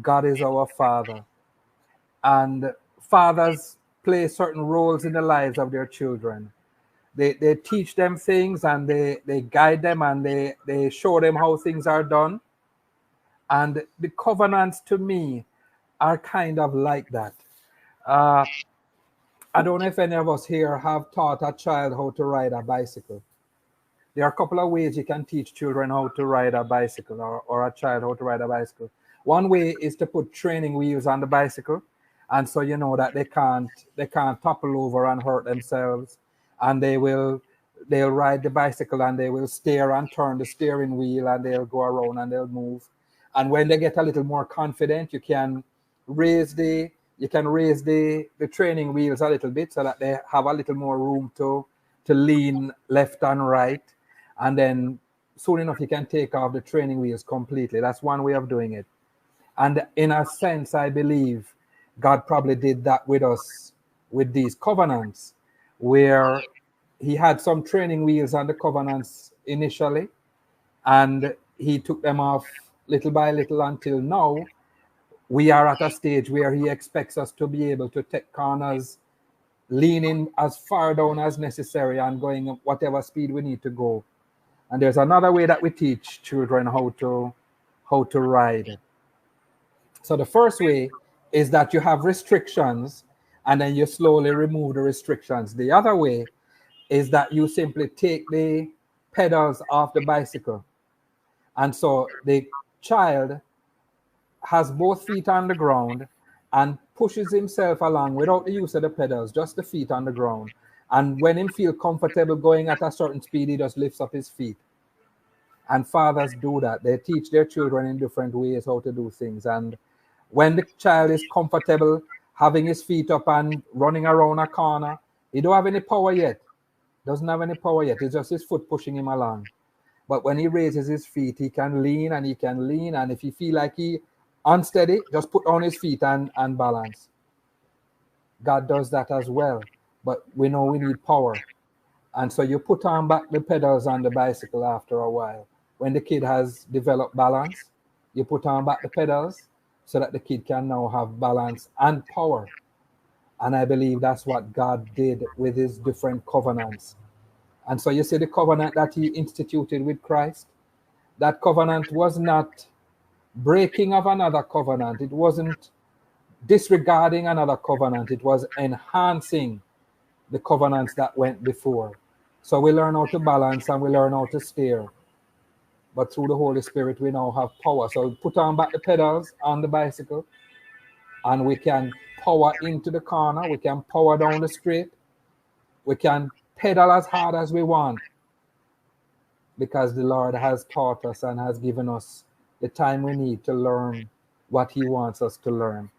God is our Father. And fathers play certain roles in the lives of their children. They teach them things, and they guide them, and they show them how things are done. And the covenants to me are kind of like that. Uh, I don't know if any of us here have taught a child how to ride a bicycle. There are a couple of ways you can teach children how to ride a bicycle, or a child how to ride a bicycle. One way is to put training wheels on the bicycle, and so you know that they can't topple over and hurt themselves, and they'll ride the bicycle, and they will steer and turn the steering wheel, and they'll go around and they'll move. And when they get a little more confident, raise the you can raise the training wheels a little bit so that they have a little more room to lean left and right, and then soon enough you can take off the training wheels completely. That's one way of doing it. And in a sense, I believe God probably did that with us with these covenants, where he had some training wheels on the covenants initially, and he took them off little by little until now we are at a stage where he expects us to be able to take corners, leaning as far down as necessary and going at whatever speed we need to go. And there's another way that we teach children how to ride. So the first way is that you have restrictions, and then you slowly remove the restrictions. The other way is that you simply take the pedals off the bicycle. And so the child has both feet on the ground and pushes himself along without the use of the pedals, just the feet on the ground. And when him feel comfortable going at a certain speed, he just lifts up his feet. And fathers do that. They teach their children in different ways how to do things. And when the child is comfortable having his feet up and running around a corner, he don't have any power yet. Doesn't have any power yet. It's just his foot pushing him along. But when he raises his feet, he can lean and he can lean. And if he feel like he unsteady, just put on his feet and balance. God does that as well. But we know we need power. And so you put on back the pedals on the bicycle after a while. When the kid has developed balance, you put on back the pedals so that the kid can now have balance and power. And I believe that's what God did with his different covenants. And so you see the covenant that he instituted with Christ, that covenant was not breaking of another covenant. It wasn't disregarding another covenant. It was enhancing the covenants that went before. So we learn how to balance and we learn how to steer. But through the Holy Spirit, we now have power. So we put on back the pedals on the bicycle, and we can power into the corner. We can power down the straight. We can pedal as hard as we want, because the Lord has taught us and has given us the time we need to learn what he wants us to learn.